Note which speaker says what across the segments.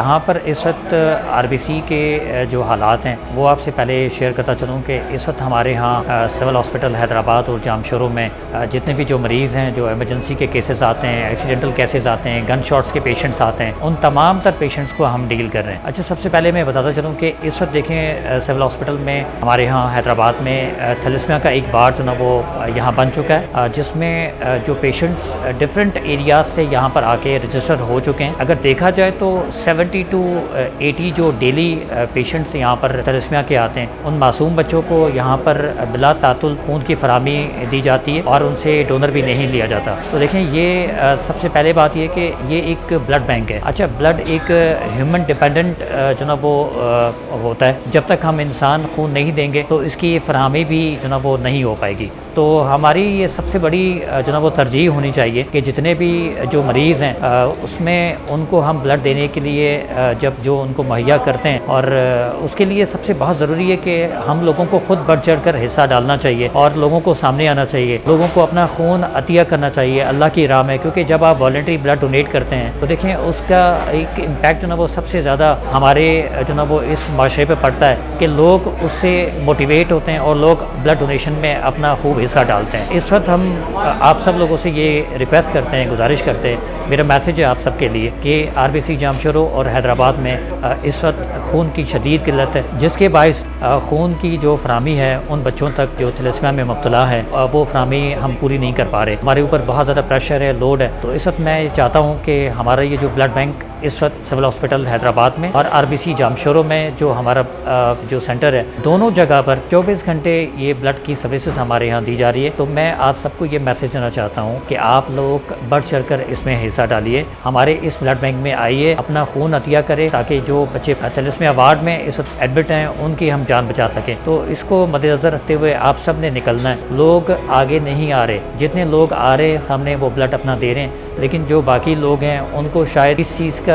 Speaker 1: یہاں پر اس وقت RBC کے جو حالات ہیں وہ آپ سے پہلے شیئر کرتا چلوں کہ اس وقت ہمارے ہاں سول ہاسپٹل حیدرآباد اور جام شورو میں جتنے بھی جو مریض ہیں، جو ایمرجنسی کے کیسز آتے ہیں، ایکسیڈنٹل کیسز آتے ہیں، گن شاٹس کے پیشنٹس آتے ہیں، ان تمام تر پیشنٹس کو ہم ڈیل کر رہے ہیں۔ اچھا، سب سے پہلے میں بتاتا چلوں کہ اس وقت دیکھیں سول ہاسپٹل میں ہمارے ہاں حیدرآباد میں تھیلیسیمیا کا ایک وارڈ جو نا وہ یہاں بن چکا ہے، جس میں جو پیشنٹس ڈفرینٹ ایریاز سے یہاں پر آ کے رجسٹر ہو چکے ہیں۔ اگر دیکھا جائے تو 70 to 80 جو ڈیلی پیشنٹس یہاں پر تھیلیسیمیا کے آتے ہیں، ان معصوم بچوں کو یہاں پر بلا تعطل خون کی فراہمی دی جاتی ہے اور ان سے ڈونر بھی نہیں لیا جاتا۔ تو دیکھیں، یہ سب سے پہلے بات یہ کہ یہ ایک بلڈ بینک ہے۔ اچھا، بلڈ ایک ہیومن ڈیپینڈنٹ جو نا وہ ہوتا ہے، جب تک ہم انسان خون نہیں دیں گے تو اس کی فراہمی بھی جو نا وہ نہیں ہو پائے گی۔ تو ہماری یہ سب سے بڑی جو نا وہ ترجیح ہونی چاہیے کہ جتنے بھی جو مریض ہیں اس میں ان کو ہم بلڈ دینے کے لیے جب جو ان کو مہیا کرتے ہیں، اور اس کے لیے سب سے بہت ضروری ہے کہ ہم لوگوں کو خود بڑھ چڑھ کر حصہ ڈالنا چاہیے اور لوگوں کو سامنے آنا چاہیے، لوگوں کو اپنا خون عطیہ کرنا چاہیے اللہ کی راہ میں، کیونکہ جب آپ والنٹری بلڈ ڈونیٹ کرتے ہیں تو دیکھیں اس کا ایک امپیکٹ جو نا وہ سب سے زیادہ ہمارے جو نا وہ اس معاشرے پہ پڑتا ہے کہ لوگ اس سے موٹیویٹ ہوتے ہیں اور لوگ بلڈ ڈونیشن میں اپنا خوب حصہ ڈالتے ہیں۔ اس وقت ہم آپ سب لوگوں سے یہ ریکویسٹ کرتے ہیں، گزارش کرتے ہیں، میرا میسیج ہے آپ سب کے لیے کہ RBC جام شورو اور حیدرآباد میں اس وقت خون کی شدید قلت ہے، جس کے باعث خون کی جو فراہمی ہے ان بچوں تک جو تھیلیسیمیا میں مبتلا ہے وہ فراہمی ہم پوری نہیں کر پا رہے۔ ہمارے اوپر بہت زیادہ پریشر ہے، لوڈ ہے۔ تو اس وقت میں چاہتا ہوں کہ ہمارا یہ جو بلڈ بینک اس وقت سول ہاسپٹل حیدرآباد میں اور RBC جام شورو میں جو ہمارا جو سینٹر ہے، دونوں جگہ پر 24 گھنٹے یہ بلڈ کی سروسز ہمارے یہاں دی جا رہی ہے۔ تو میں آپ سب کو یہ میسیج دینا چاہتا ہوں کہ آپ لوگ بڑھ چڑھ کر اس میں حصہ ڈالیے، ہمارے اس بلڈ بینک میں آئیے، اپنا خون عطیہ کرے تاکہ جو بچے تھیلیسیمیا وارڈ میں اس وقت ایڈمٹ ہیں ان کی ہم جان بچا سکیں۔ تو اس کو مد نظر رکھتے ہوئے آپ سب نے نکلنا ہے۔ لوگ آگے نہیں آ رہے، جتنے لوگ آ رہے ہیں سامنے وہ بلڈ اپنا دے رہے ہیں، لیکن جو باقی لوگ ہیں ان کو شاید اس چیز کا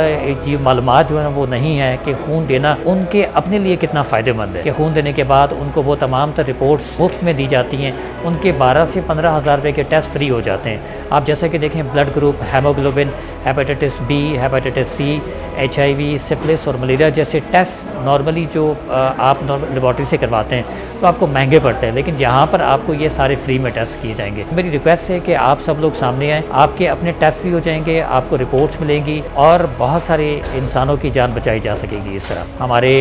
Speaker 1: معلومات جو ہے وہ نہیں ہے کہ خون دینا ان کے اپنے لیے کتنا فائدہ مند ہے، کہ خون دینے کے بعد ان کو وہ تمام تر رپورٹس مفت میں دی جاتی ہیں، ان کے 12 سے 15 ہزار روپے کے ٹیسٹ فری ہو جاتے ہیں۔ آپ جیسا کہ دیکھیں، blood group, haemoglobin, hepatitis B، hepatitis C، HIV، syphilis اور ملیریا جیسے ٹیسٹ نارملی جو آپ لیبارٹری سے کرواتے ہیں تو آپ کو مہنگے پڑتے ہیں، لیکن یہاں پر آپ کو یہ سارے فری میں ٹیسٹ کیے جائیں گے۔ میری ریکویسٹ ہے کہ آپ سب لوگ سامنے آئیں، آپ کے اپنے ٹیسٹ بھی ہو جائیں گے، آپ کو رپورٹس ملیں گی اور بہت سارے انسانوں کی جان بچائی جا سکے گی۔ اس طرح ہمارے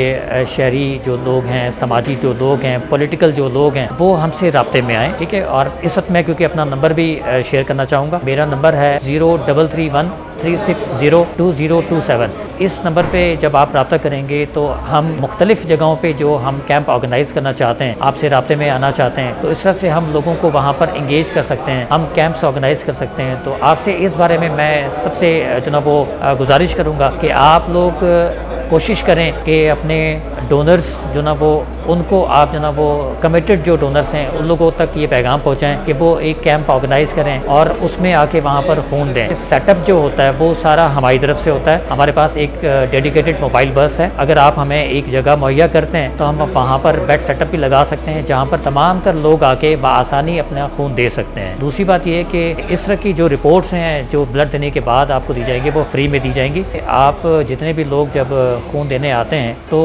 Speaker 1: شہری جو لوگ ہیں، سماجی جو لوگ ہیں، پولیٹیکل جو لوگ ہیں، وہ ہم سے رابطے میں آئیں، ٹھیک ہے؟ اور اس وقت میں کیونکہ اپنا نمبر بھی شیئر کرنا چاہوں گا، میرا نمبر ہے 0331360227۔ اس نمبر پہ جب آپ رابطہ کریں گے تو ہم مختلف جگہوں پہ جو ہم کیمپ آرگنائز کرنا چاہتے ہیں، آپ سے رابطے میں آنا چاہتے ہیں، تو اس طرح سے ہم لوگوں کو وہاں پر انگیج کر سکتے ہیں، ہم کیمپس آرگنائز کر سکتے ہیں۔ تو آپ سے اس بارے میں سب سے جو نا وہ گزارش کروں گا کہ آپ لوگ کوشش کریں کہ اپنے ڈونرز جو نا وہ ان کو آپ جو نا وہ کمیٹڈ جو ڈونرز ہیں ان لوگوں تک یہ پیغام پہنچائیں کہ وہ ایک کیمپ آرگنائز کریں اور اس میں آ کے وہاں پر خون دیں۔ سیٹ اپ جو ہوتا ہے وہ سارا ہماری طرف سے ہوتا ہے، ہمارے پاس ایک ڈیڈیکیٹڈ موبائل بس ہے، اگر آپ ہمیں ایک جگہ مہیا کرتے ہیں تو ہم وہاں پر بیڈ سیٹ اپ بھی لگا سکتے ہیں جہاں پر تمام تر لوگ آ کے بآسانی اپنا خون دے سکتے ہیں۔ دوسری بات یہ ہے کہ اس طرح کی جو رپورٹس ہیں جو بلڈ دینے کے بعد آپ کو دی جائیں گی وہ فری میں دی جائیں گی۔ آپ جتنے بھی لوگ جب خون دینے آتے ہیں تو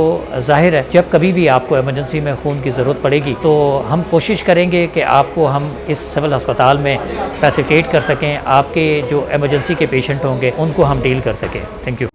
Speaker 1: ظاہر ہے جب کبھی بھی آپ کو ایمرجنسی میں خون کی ضرورت پڑے گی تو ہم کوشش کریں گے کہ آپ کو ہم اس سول ہسپتال میں فیسیلیٹیٹ کر سکیں، آپ کے جو ایمرجنسی کے پیشنٹ ہوں گے ان کو ہم ڈیل کر سکیں۔ Thank you.